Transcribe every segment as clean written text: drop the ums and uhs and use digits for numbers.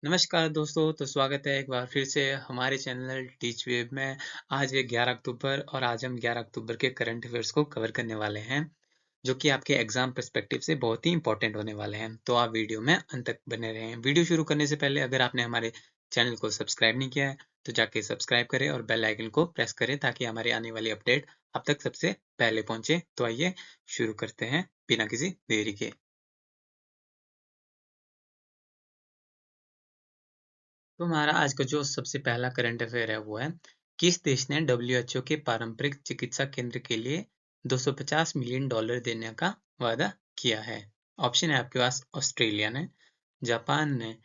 नमस्कार दोस्तों, तो स्वागत है एक बार फिर से हमारे चैनल टीच वेब में। आज है 11 अक्टूबर और आज हम 11 अक्टूबर के करंट अफेयर्स को कवर करने वाले हैं, जो कि आपके एग्जाम पर्सपेक्टिव से बहुत ही इंपॉर्टेंट होने वाले हैं। तो आप वीडियो में अंत तक बने रहें। वीडियो शुरू करने से पहले अगर आपने हमारे चैनल को सब्सक्राइब नहीं किया है, तो जाके सब्सक्राइब करें और बेल आइकन को प्रेस करें ताकि हमारी आने वाली अपडेट आप तक सबसे पहले पहुंचे। तो आइए शुरू करते हैं बिना किसी देरी के। तो हमारा आज का जो सबसे पहला करंट अफेयर है वो है, किस देश ने डब्ल्यूएचओ के पारंपरिक चिकित्सा केंद्र के लिए 250 मिलियन डॉलर देने का वादा किया है। ऑप्शन है आपके पास ऑस्ट्रेलिया ने, जापान ने,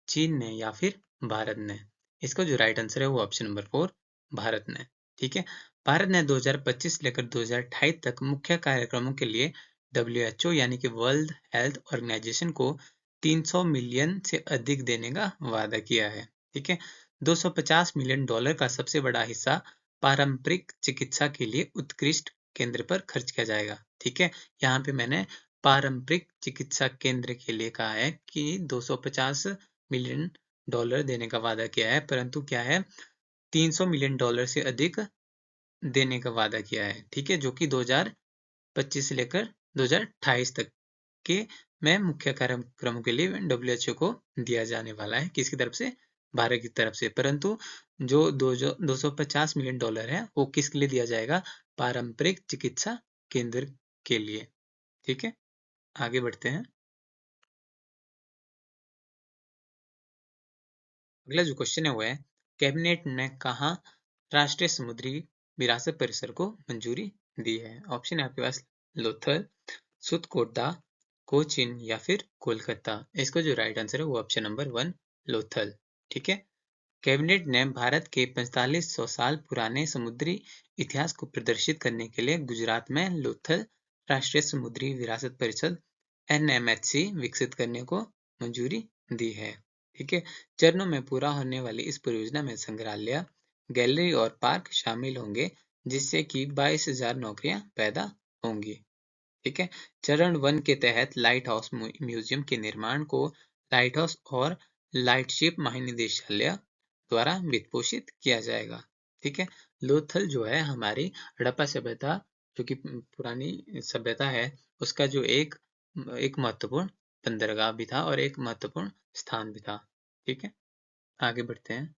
चीन ने या फिर भारत ने। इसका जो राइट आंसर है वो ऑप्शन नंबर 4 भारत ने। ठीक है। भारत ने 2025 लेकर 2028 तक मुख्य कार्यक्रमों के लिए डब्ल्यूएचओ यानी कि वर्ल्ड हेल्थ ऑर्गेनाइजेशन को 300 मिलियन से अधिक देने का वादा किया है। ठीक है। 250 मिलियन डॉलर का सबसे बड़ा हिस्सा पारंपरिक चिकित्सा के लिए उत्कृष्ट केंद्र पर खर्च किया जाएगा। ठीक है। यहाँ पे मैंने पारंपरिक चिकित्सा केंद्र के लिए कहा है कि 250 मिलियन डॉलर देने का वादा किया है, परंतु क्या है, 300 मिलियन डॉलर से अधिक देने का वादा किया है। ठीक है। जो कि 2025 से लेकर 2028 तक के में मुख्य कार्यक्रमों के लिए डब्ल्यूएचओ को दिया जाने वाला है। किसकी तरफ से? भारत की तरफ से। परंतु जो 250 मिलियन डॉलर है वो किसके लिए दिया जाएगा? पारंपरिक चिकित्सा केंद्र के लिए। ठीक है। आगे बढ़ते हैं। अगला जो क्वेश्चन है वो है, कैबिनेट ने कहा राष्ट्रीय समुद्री विरासत परिसर को मंजूरी दी है। ऑप्शन है आपके पास लोथल, सुतकोटा, कोचीन या फिर कोलकाता। इसका जो राइट आंसर है वो ऑप्शन नंबर 1 लोथल। ठीक है। कैबिनेट ने भारत के 4500 साल पुराने समुद्री इतिहास को प्रदर्शित करने के लिए गुजरात में लोथल राष्ट्रीय समुद्री विरासत परिषद एनएमएचसी विकसित करने को मंजूरी दी है। ठीक है। चरणों में पूरा होने वाली इस परियोजना में संग्रहालय, गैलरी और पार्क शामिल होंगे, जिससे कि 22,000 नौकरियां पैदा होंगी। ठीक है। चरण 1 के तहत लाइट हाउस म्यूजियम के निर्माण को लाइट हाउस और लाइटशिप महानिदेशालय द्वारा वित्तपोषित किया जाएगा। ठीक है। लोथल जो है हमारी हड़प्पा सभ्यता, जो कि पुरानी सभ्यता है, उसका जो एक एक महत्वपूर्ण बंदरगाह भी था और एक महत्वपूर्ण स्थान भी था। ठीक है। आगे बढ़ते हैं।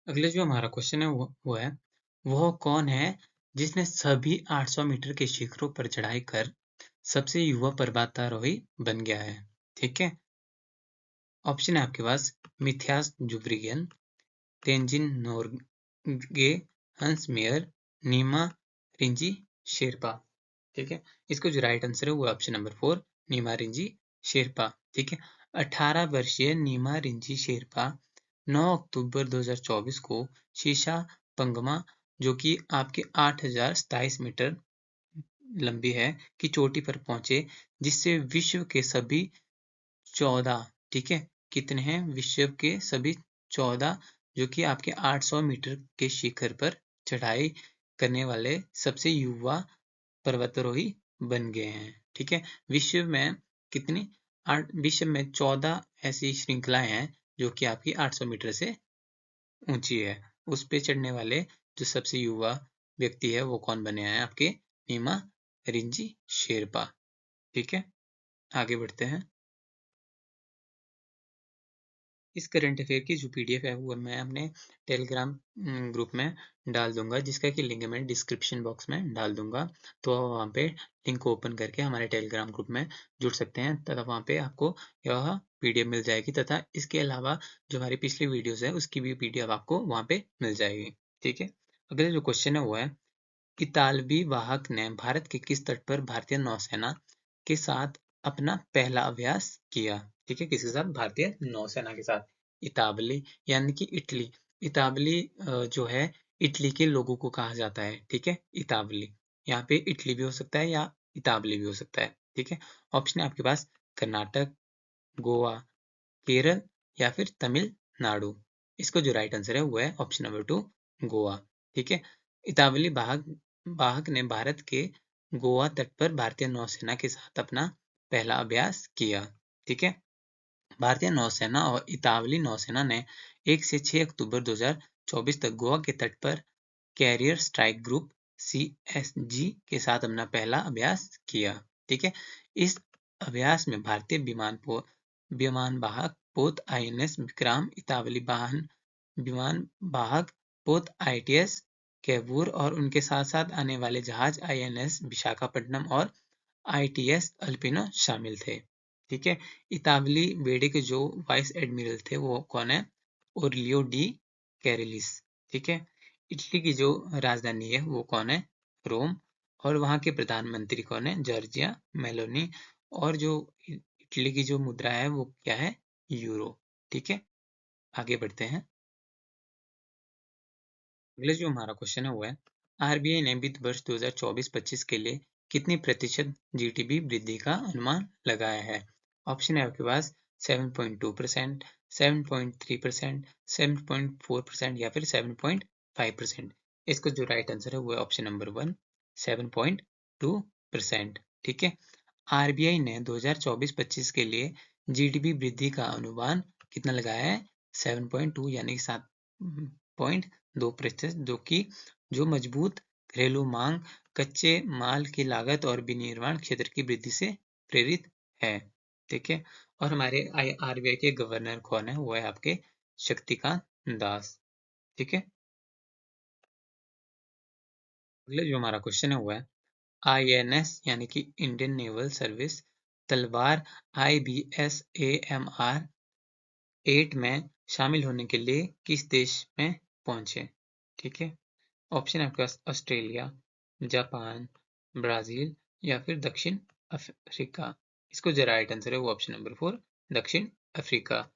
अगले जो हमारा क्वेश्चन है वो है, वह कौन है जिसने सभी 800 मीटर के शिखरों पर चढ़ाई कर सबसे युवा पर्वतारोही बन गया है? ठीक है। ऑप्शन है आपके पास मिथियास जुब्रिगन, तेंजिन नोरगे, हंस मेयर, नीमा रिंजी शेरपा। ठीक है। इसको जो राइट आंसर है वो ऑप्शन नंबर 4 नीमा रिंजी शेरपा। ठीक है। 18 वर्षीय नीमा रिंजी शेरपा 9 अक्टूबर 2024 को शीशा पंगमा, जो कि आपके 8,027 मीटर लंबी है, की चोटी पर पहुंचे, जिससे विश्व के सभी 14, ठीक है, कितने हैं? विश्व के सभी 14, जो कि आपके 800 मीटर के शिखर पर चढ़ाई करने वाले सबसे युवा पर्वतारोही बन गए हैं। ठीक है। विश्व में कितनी? विश्व में 14 ऐसी श्रृंखलाएं हैं जो कि आपकी 800 मीटर से ऊंची है। उस पे चढ़ने वाले जो सबसे युवा व्यक्ति है वो कौन बने हैं? आपके नीमा रिंजी शेरपा। ठीक है। आगे बढ़ते हैं। इस करंट अफेयर की जो पीडीएफ है वो मैं अपने टेलीग्राम ग्रुप में डाल दूंगा, जिसका कि लिंक मैं डिस्क्रिप्शन बॉक्स में डाल दूंगा। तो वहाँ पे लिंक को ओपन करके हमारे टेलीग्राम ग्रुप में जुड़ सकते हैं तथा वहाँ पे आपको यह पीडीएफ मिल जाएगी, तथा इसके अलावा जो हमारी पिछली वीडियोस है उसकी भी पीडीएफ आपको वहाँ पे मिल जाएगी। ठीक है। अगला जो क्वेश्चन है वो है, इतालवी वाहक ने भारत के किस तट पर भारतीय नौसेना के साथ अपना पहला अभ्यास किया? ठीक है। किसके साथ? भारतीय नौसेना के साथ। इतालवी यानी कि इटली। इतालवी जो है इटली के लोगों को कहा जाता है। ठीक है। इतालवी, यहाँ पे इटली भी हो सकता है या इतालवी भी हो सकता है। ठीक है। ऑप्शन है आपके पास कर्नाटक, गोवा, केरल या फिर तमिलनाडु। इसको जो राइट आंसर है वो है ऑप्शन नंबर 2 गोवा। ठीक है। इतालवी वाहक ने भारत के गोवा तट पर भारतीय नौसेना के साथ अपना पहला अभ्यास किया। ठीक है। भारतीय नौसेना और इतालवी नौसेना ने 1 से 6 अक्टूबर 2024 तक गोवा के तट पर कैरियर स्ट्राइक ग्रुप (CSG) के साथ अपना पहला अभ्यास किया। ठीक है, इस अभ्यास में भारतीय विमानवाहक पोत INS विक्रांत, इतालवी विमानवाहक पोत ITS कैवूर और उनके साथ-साथ आने वाले जहाज INS विशाखापट्टनम और ITS अल्पिनो शामिल थे। ठीक है, इतालवी बेड़े के जो वाइस एडमिरल थे वो कौन है? ओरिलियो डी कैरेलिस। ठीक है, इटली की जो राजधानी है वो कौन है? रोम। और वहां के प्रधानमंत्री कौन है? Giorgia Meloni. और जो इटली की जो मुद्रा है वो क्या है? यूरो। ठीक है, आगे बढ़ते हैं। अगला जो हमारा क्वेश्चन है वो है, आरबीआई ने वित्त वर्ष 2024-25 के लिए कितनी प्रतिशत जीडीपी वृद्धि का अनुमान लगाया है? ऑप्शन है आपके पास 7.2%, 7.3%, 7.4% या फिर 7.5%। इसका जो राइट आंसर है वो है ऑप्शन नंबर 1, 7.2%। ठीक है, आरबीआई ने 2024-25 के लिए जीडीपी वृद्धि का अनुमान कितना लगाया है? 7.2 यानी 7.2%, जो कि जो मजबूत घरेलू मांग, कच्चे माल की लागत और विनिर्माण क्षेत्र की वृद्धि से प्रेरित है। ठीक है, और हमारे आरबीआई के गवर्नर कौन है? वो है आपके शक्तिकांत दास। ठीक है, अगला जो हमारा क्वेश्चन है वो है, INS यानी कि इंडियन नेवल सर्विस तलवार IBSAMR 8 में शामिल होने के लिए किस देश में पहुंचे? ठीक है, ऑप्शन है आपके पास ऑस्ट्रेलिया, जापान, ब्राजील या फिर दक्षिण अफ्रीका। इसको जो राइट आंसर है वो ऑप्शन नंबर 4, दक्षिण अफ्रीका।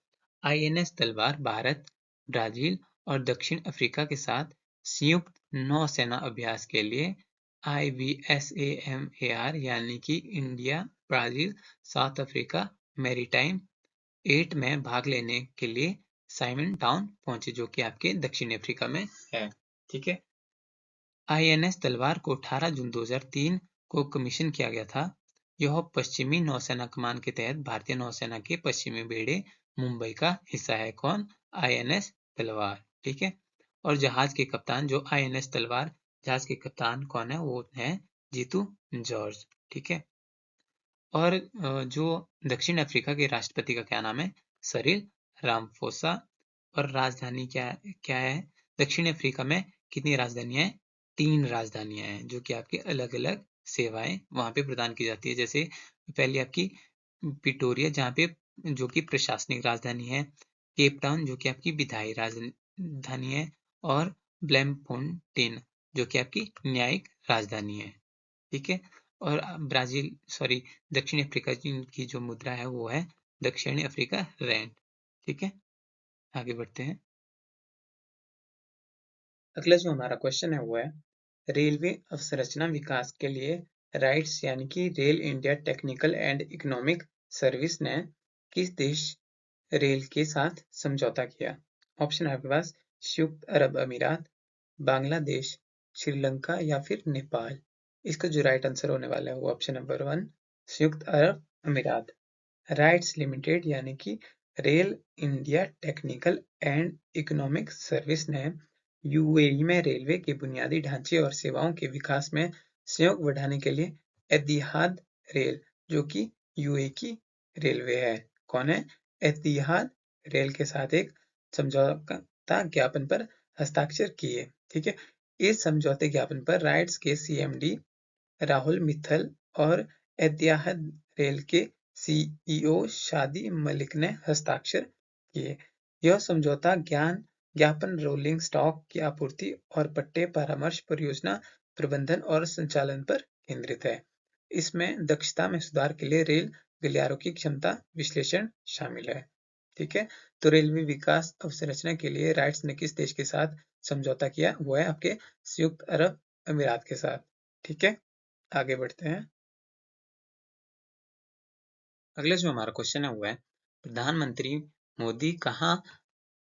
INS तलवार भारत, ब्राजील और दक्षिण अफ्रीका के साथ संयुक्त नौसेना अभ्यास के लिए IBSAMAR यानी कि India, Brazil, south Africa maritime 8 में भाग लेने के लिए साइमन टाउन पहुंचे, जो कि आपके दक्षिण अफ्रीका में है। ठीक है, INS तलवार को 18 जून 2003 को कमीशन किया गया था। यह पश्चिमी नौसेना कमान के तहत भारतीय नौसेना के पश्चिमी बेड़े मुंबई का हिस्सा है। कौन? INS तलवार। ठीक है, और जहाज के कप्तान जो INS तलवार जहाज के कप्तान कौन है? वो है जीतू जॉर्ज। ठीक है, और जो दक्षिण अफ्रीका के राष्ट्रपति का क्या नाम है? Cyril Ramaphosa. और राजधानी क्या क्या है? दक्षिण अफ्रीका में कितनी राजधानियां हैं? 3 राजधानियां हैं, जो कि आपकी अलग अलग सेवाएं वहां पे प्रदान की जाती है। जैसे पहली आपकी पिटोरिया, जहाँ पे जो कि प्रशासनिक राजधानी है, केप टाउन जो कि आपकी विधायी राजधानी है, और ब्लैमफोंटेन जो कि आपकी न्यायिक राजधानी है। ठीक है, और दक्षिण अफ्रीका की जो मुद्रा है वो है दक्षिणी अफ्रीका रैंड। ठीक है, आगे बढ़ते हैं। अगला जो हमारा क्वेश्चन है वो है, रेलवे अवसंरचना विकास के लिए राइट्स यानी कि rail India technical and economic service ने किस देश रेल के साथ समझौता किया? ऑप्शन है आपके पास संयुक्त अरब अमीरात, बांग्लादेश, श्रीलंका या फिर नेपाल। इसका जो राइट आंसर होने वाला है वो ऑप्शन नंबर 1, संयुक्त अरब अमीरात। राइट्स लिमिटेड यानी कि rail India technical and economic service ने यूएई में रेलवे के बुनियादी ढांचे और सेवाओं के विकास में सहयोग बढ़ाने के लिए एतिहाद रेल, जो कि यूएई की रेलवे है, कौन है? एतिहाद रेल के साथ एक समझौता ज्ञापन पर हस्ताक्षर किए। ठीक है, इस समझौते ज्ञापन पर राइट्स के CMD राहुल मित्तल और एतिहाद रेल के CEO शादी मलिक ने हस्ताक्षर किए। यह समझौता ज्ञापन रोलिंग स्टॉक की आपूर्ति और पट्टे परामर्श, परियोजना प्रबंधन और संचालन पर केंद्रित है। इसमें दक्षता में सुधार के लिए रेल गलियारों की क्षमता विश्लेषण शामिल है। ठीक है, तो रेलवे विकास अवसंरचना के लिए राइट्स ने किस देश के साथ समझौता किया? वो है आपके संयुक्त अरब अमीरात के साथ। ठीक है, आगे बढ़ते हैं। अगला जो हमारा क्वेश्चन है वो है, प्रधानमंत्री मोदी कहाँ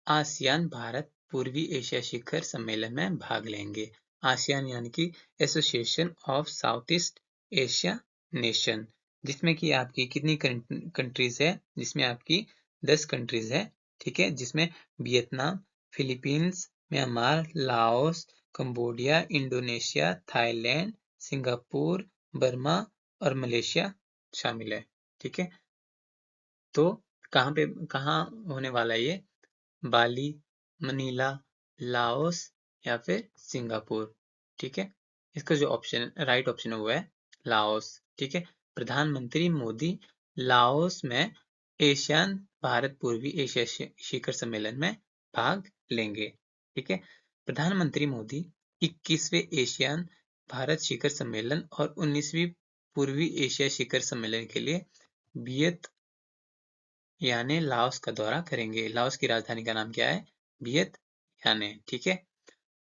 आसियान भारत पूर्वी एशिया शिखर सम्मेलन में भाग लेंगे? आसियान यानी कि association of south east Asia nation, जिसमें कि आपकी कितनी कंट्रीज है? जिसमें आपकी 10 कंट्रीज है, ठीक है, जिसमें Vietnam, Philippines, Myanmar, Laos, Cambodia, Indonesia, Thailand, Singapore, Burma और मलेशिया शामिल है, ठीक है। तो कहाँ होने वाला है ये? बाली, मनीला, लाओस या फिर सिंगापुर, ठीक है। इसका जो ऑप्शन राइट ऑप्शन है वो है लाओस, ठीक है। प्रधानमंत्री मोदी लाओस में एशियान भारत पूर्वी एशिया शिखर सम्मेलन में भाग लेंगे, ठीक है। प्रधानमंत्री मोदी 21वें एशियान भारत शिखर सम्मेलन और 19वीं पूर्वी एशिया शिखर सम्मेलन के लिए वियत यानी लाओस का दौरा करेंगे। लाओस की राजधानी का नाम क्या है? वियत यानी, ठीक है।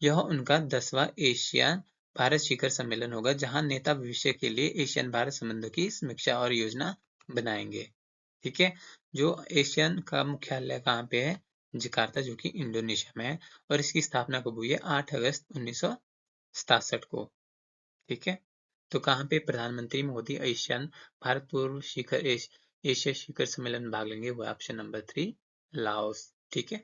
यह उनका 10वां एशियान भारत शिखर सम्मेलन होगा, जहां नेता भविष्य के लिए एशियन भारत संबंधों की समीक्षा और योजना बनाएंगे, ठीक है। जो एशियन का मुख्यालय कहाँ पे है? जकार्ता, जो कि इंडोनेशिया में है, और इसकी स्थापना कब हुई है? 8 अगस्त 1967 को, ठीक है। तो कहाँ पे प्रधानमंत्री मोदी एशियन भारत पूर्व शिखर एशिया शिखर सम्मेलन में भाग लेंगे? वो ऑप्शन नंबर 3 लाओस, ठीक है।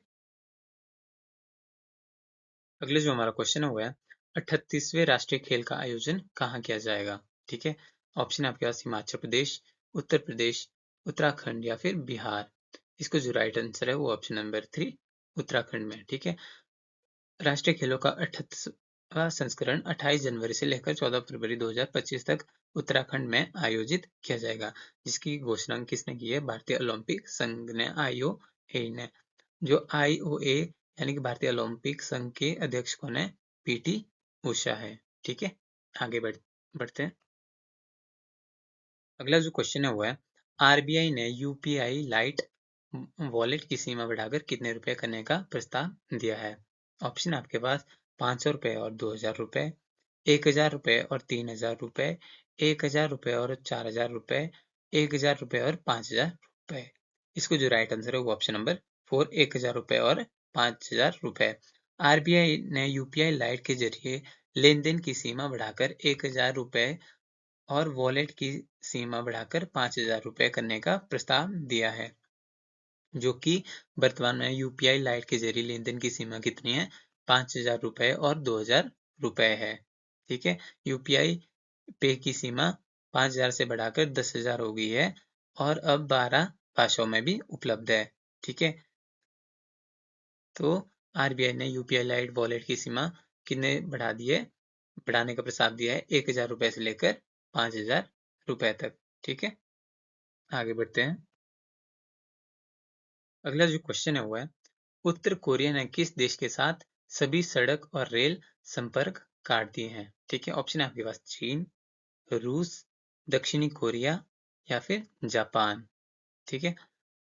अगले जो हमारा क्वेश्चन है वो है 38वें राष्ट्रीय खेल का आयोजन कहाँ किया जाएगा, ठीक है। ऑप्शन है आपके पास हिमाचल प्रदेश, उत्तर प्रदेश, उत्तराखंड या फिर बिहार। इसको जो राइट आंसर है वो ऑप्शन नंबर 3 उत्तराखंड में, ठीक है। राष्ट्रीय खेलों का 38वां संस्करण 28 जनवरी से लेकर 14 फरवरी 2025 तक उत्तराखंड में आयोजित किया जाएगा, जिसकी घोषणा किसने की है? भारतीय ओलंपिक संघ ने, आईओए ने। जो आईओए यानी कि भारतीय ओलंपिक संघ के अध्यक्ष कौन है? पीटी उषा है, ठीक है। आगे बढ़ते हैं। अगला जो क्वेश्चन है वो है आरबीआई ने यूपीआई लाइट वॉलेट की सीमा बढ़ाकर कितने रुपए करने का प्रस्ताव दिया है? ऑप्शन आपके पास 500 रुपए और 2000 रुपए, 1000 रुपए और 3000 रुपए, 1000 रुपए और 4000 रुपए, 1000 रुपए और 5000 रुपए। इसको जो राइट आंसर है वो ऑप्शन नंबर 4 1000 रुपए और 5000 रुपए। आरबीआई ने यूपीआई लाइट के जरिए लेन-देन की सीमा बढ़ाकर 1000 रुपए और वॉलेट की सीमा बढ़ाकर 5000 रुपए करने का प्रस्ताव दिया है, जो कि वर्तमान में यूपीआई लाइट के जरिए लेन-देन की सीमा कितनी है? 5000 रुपए और 2000 रुपए है, ठीक है। यूपीआई पे की सीमा 5000 से बढ़ाकर 10,000 हो गई है और अब 12 भाषाओं में भी उपलब्ध है, ठीक है। तो आरबीआई ने यूपीआई लाइट वॉलेट की सीमा कितने बढ़ा दी है? बढ़ाने का प्रस्ताव दिया है 1000 रुपए से लेकर 5000 रुपए तक, ठीक है। आगे बढ़ते हैं। अगला जो क्वेश्चन है वो है उत्तर कोरिया ने किस देश के साथ सभी सड़क और रेल संपर्क काट दिए हैं? ठीक है, ऑप्शन है आपके पास चीन, रूस, दक्षिणी कोरिया या फिर जापान, ठीक है।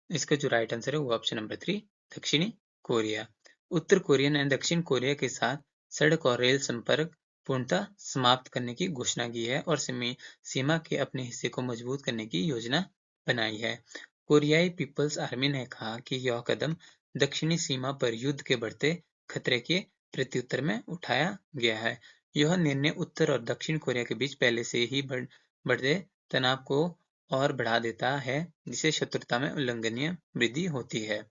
इसका जो राइट आंसर है वो ऑप्शन नंबर 3 दक्षिणी कोरिया। उत्तर कोरिया ने दक्षिण कोरिया के साथ सड़क और रेल संपर्क पूर्णतः समाप्त करने की घोषणा की है और सीमा के अपने हिस्से को मजबूत करने की योजना बनाई है। कोरियाई पीपल्स आर्मी ने कहा कि यह कदम दक्षिणी सीमा पर युद्ध के बढ़ते खतरे के प्रत्युत्तर में उठाया गया है। यह निर्णय उत्तर और दक्षिण कोरिया के बीच पहले से ही बढ़ते तनाव को और बढ़ा देता है, जिससे शत्रुता में उल्लंघनीय वृद्धि होती है,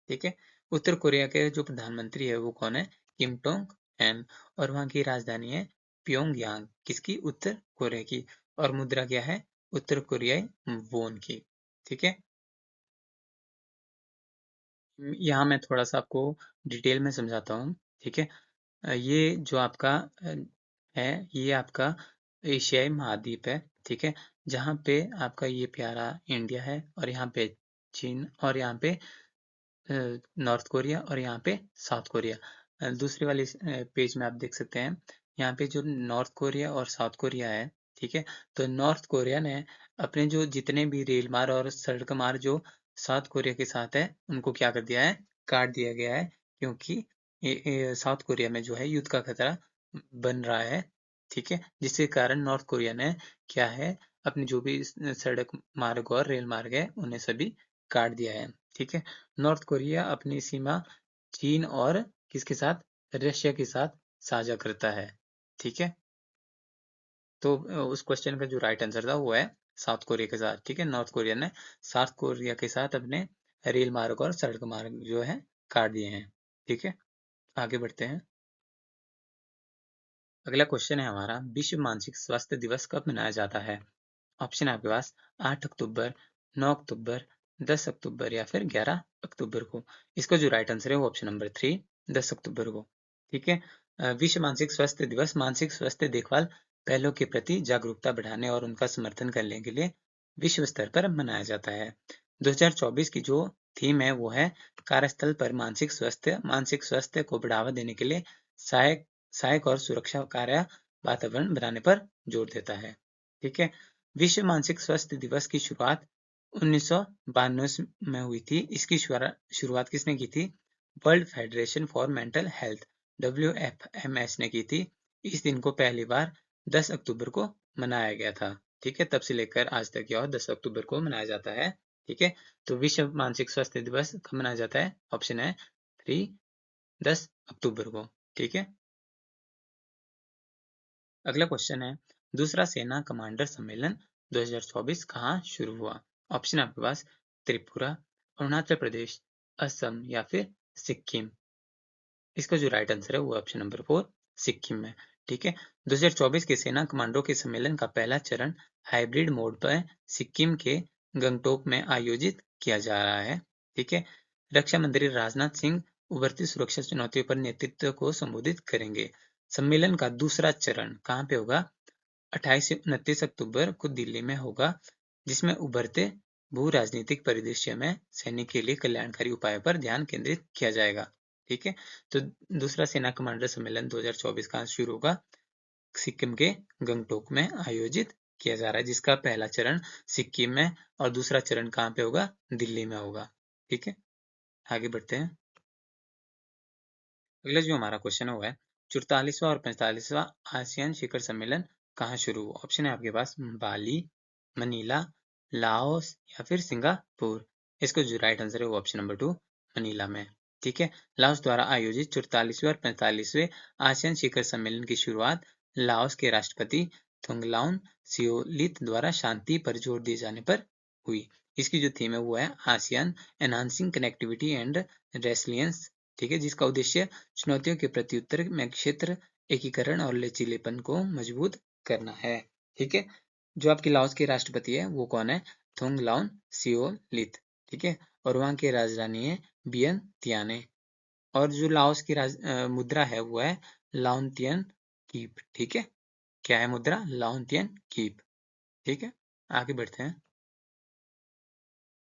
ठीक है। उत्तर कोरिया के जो प्रधानमंत्री है वो कौन है? किम टोंग एन, और वहाँ की राजधानी है प्योंगयांग, किसकी? उत्तर कोरिया की, और मुद्रा क्या है? उत्तर कोरियाई वोन की, ठीक है। यहाँ मैं थोड़ा सा आपको डिटेल में समझाता हूँ, ठीक है। ये जो आपका है, ये आपका एशियाई महाद्वीप है, ठीक है, जहाँ पे आपका ये प्यारा इंडिया है और यहाँ पे चीन और यहाँ पे नॉर्थ कोरिया और यहाँ पे साउथ कोरिया। दूसरे वाले पेज में आप देख सकते हैं, यहाँ पे जो नॉर्थ कोरिया और साउथ कोरिया है, ठीक है। तो नॉर्थ कोरिया ने अपने जो जितने भी रेल मार्ग और सड़क मार्ग जो साउथ कोरिया के साथ है, उनको क्या कर दिया है? काट दिया गया है, क्योंकि साउथ कोरिया में जो है युद्ध का खतरा बन रहा है, ठीक है। जिसके कारण नॉर्थ कोरिया ने क्या है, अपने जो भी सड़क मार्ग और रेल मार्ग है, उन्हें सभी काट दिया है, ठीक है। नॉर्थ कोरिया अपनी सीमा चीन और किसके साथ? रशिया के साथ साझा करता है, ठीक है। तो उस क्वेश्चन का जो राइट आंसर था वो है साउथ कोरिया के साथ, ठीक है। नॉर्थ कोरिया ने साउथ कोरिया के साथ अपने रेल मार्ग और सड़क मार्ग जो है काट दिए हैं। ठीक है, आगे बढ़ते हैं। अगला क्वेश्चन है हमारा, विश्व मानसिक स्वास्थ्य दिवस कब मनाया जाता है? ऑप्शन है आपके पास 8 अक्टूबर, 9 अक्टूबर, 10 अक्टूबर या फिर 11 अक्टूबर को। इसका जो राइट आंसर है वो ऑप्शन नंबर 3, 10 अक्टूबर को। ठीक है, विश्व मानसिक स्वास्थ्य दिवस मानसिक स्वास्थ्य देखभाल पहलों के प्रति जागरूकता बढ़ाने और उनका समर्थन करने के लिए विश्व स्तर पर मनाया जाता है। 2024 की जो थीम है वो है कार्यस्थल पर मानसिक स्वास्थ्य को बढ़ावा देने के लिए सहायक सहायक और सुरक्षा कार्य वातावरण बनाने पर जोर देता है। ठीक है, विश्व मानसिक स्वास्थ्य दिवस की शुरुआत 1992 में हुई थी। इसकी शुरुआत किसने की थी? World federation for mental health WFMS ने की थी। इस दिन को पहली बार 10 अक्टूबर को मनाया गया था। ठीक है, तब से लेकर आज तक यह 10 अक्टूबर को मनाया जाता है। ठीक है, तो विश्व मानसिक स्वास्थ्य दिवस कब मनाया जाता है? ऑप्शन है 3, 10 अक्टूबर को। ठीक है, अगला क्वेश्चन है, दूसरा सेना कमांडर सम्मेलन 2024 कहाँ शुरू हुआ? ऑप्शन है आपके पास त्रिपुरा, अरुणाचल प्रदेश, असम या फिर सिक्किम। इसका जो राइट आंसर है वो ऑप्शन नंबर 4, सिक्किम में। ठीक है, 2024 के सेना कमांडो के सम्मेलन का पहला चरण हाइब्रिड मोड पर सिक्किम के गंगटोक में आयोजित किया जा रहा है। ठीक है, रक्षा मंत्री राजनाथ सिंह उभरती सुरक्षा चुनौतियों पर नेतृत्व को संबोधित करेंगे। सम्मेलन का दूसरा चरण कहाँ पे होगा? 28 से 29 अक्टूबर को दिल्ली में होगा, जिसमें उभरते भू-राजनीतिक परिदृश्य में सैनिक के लिए कल्याणकारी उपायों पर ध्यान केंद्रित किया जाएगा। ठीक है, तो दूसरा सेना कमांडर सम्मेलन 2024 कहाँ शुरू होगा? सिक्किम के गंगटोक में आयोजित किया जा रहा है, जिसका पहला चरण सिक्किम में और दूसरा चरण कहाँ पे होगा? दिल्ली में होगा। ठीक है, आगे बढ़ते हैं। अगला जो हमारा क्वेश्चन है वो है, 44वां और 45वां आसियान शिखर सम्मेलन कहाँ शुरू हुआ? ऑप्शन है आपके पास बाली, मनीला, लाओस या फिर सिंगापुर। इसका जो राइट आंसर है वो ऑप्शन नंबर 2, मनीला में। ठीक है, लाओस द्वारा आयोजित 44वें और 45वें आसियान शिखर सम्मेलन की शुरुआत लाओस के राष्ट्रपति थुंगलाउन सियोलित द्वारा शांति पर जोर दिए जाने पर हुई। इसकी जो थीम है वो है ASEAN enhancing connectivity and resilience. ठीक है, जिसका उद्देश्य चुनौतियों के प्रत्युत्तर में क्षेत्र एकीकरण और लचीलेपन को मजबूत करना है। ठीक है, जो आपके लाओस के राष्ट्रपति है वो कौन है? थुंगलाउन सियोलित। ठीक है, और वहाँ की राजधानी है वियंतियाने। और जो लाओस की मुद्रा है वो है लाओन्तियन कीप। ठीक है, क्या है मुद्रा? लाओन्तियन कीप। ठीक है, आगे बढ़ते हैं।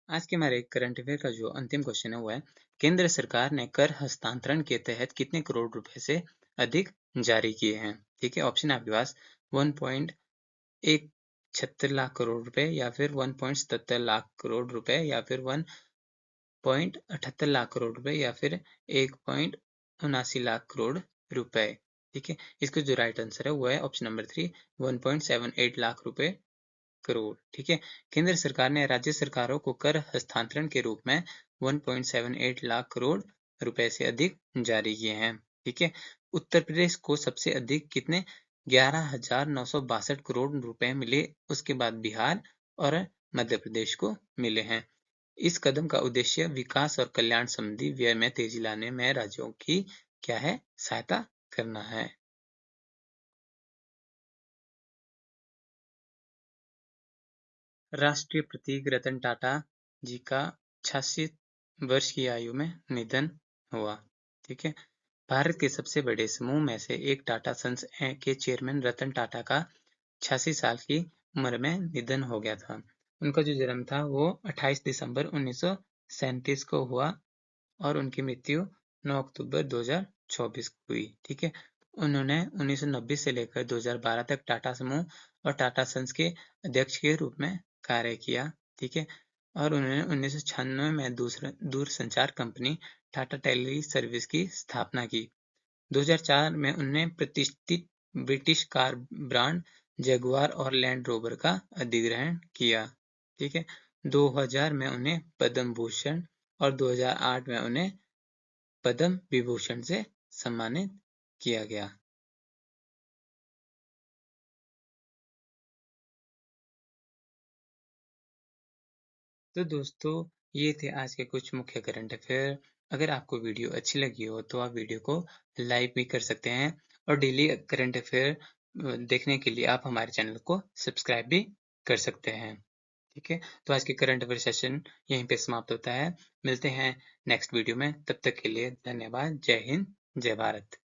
आज के हमारे करंट अफेयर का जो अंतिम क्वेश्चन है वो है, केंद्र सरकार ने कर हस्तांतरण के तहत कितने करोड़ रुपए से अधिक जारी किए हैं? ठीक है, ऑप्शन है आपके पास 1.76 लाख करोड़ रुपए या फिर 1.77 लाख करोड़ रुपए या फिर 1.78 लाख करोड़ रुपए या फिर 1.79 लाख करोड़ रुपए। ठीक है, इसका जो राइट आंसर है वो है ऑप्शन नंबर 3, 1.78 लाख रुपए करोड़। ठीक है, केंद्र सरकार ने राज्य सरकारों को कर हस्तांतरण के रूप में 1.78 लाख करोड़ रुपए से अधिक जारी किए हैं। ठीक है, उत्तर प्रदेश को सबसे अधिक कितने? 11,962 करोड़ रुपए मिले। उसके बाद बिहार और मध्य प्रदेश को मिले हैं। इस कदम का उद्देश्य विकास और कल्याण संबंधी व्यय में तेजी लाने में राज्यों की क्या है? सहायता करना है। राष्ट्रीय प्रतीक रतन टाटा जी का 86 वर्ष की आयु में निधन हुआ। ठीक है, भारत के सबसे बड़े समूह में से एक टाटा सन्स के चेयरमैन रतन टाटा का 86 साल की उम्र में निधन हो गया था। उनका जो जन्म था वो 28 दिसंबर 1937 को हुआ और उनकी मृत्यु 9 अक्टूबर 2024 को हुई। ठीक है, उन्होंने 1990 से लेकर 2012 तक टाटा समूह और टाटा सन्स के अध्यक्ष के रूप में कार्य किया। ठीक है, और उन्होंने 1996 में दूरसंचार कंपनी टाटा टेली सर्विस की स्थापना की। 2004 में उन्होंने प्रतिष्ठित ब्रिटिश कार ब्रांड जगुआर और लैंड रोवर का अधिग्रहण किया। ठीक है, 2000 में उन्हें पद्म भूषण और 2008 में उन्हें पद्म विभूषण से सम्मानित किया गया। तो दोस्तों, ये थे आज के कुछ मुख्य करंट अफेयर। अगर आपको वीडियो अच्छी लगी हो तो आप वीडियो को लाइक भी कर सकते हैं और डेली करंट अफेयर देखने के लिए आप हमारे चैनल को सब्सक्राइब भी कर सकते हैं। ठीक है, तो आज के करंट अफेयर सेशन यहीं पे समाप्त होता है। मिलते हैं नेक्स्ट वीडियो में, तब तक के लिए धन्यवाद। जय हिंद, जय भारत।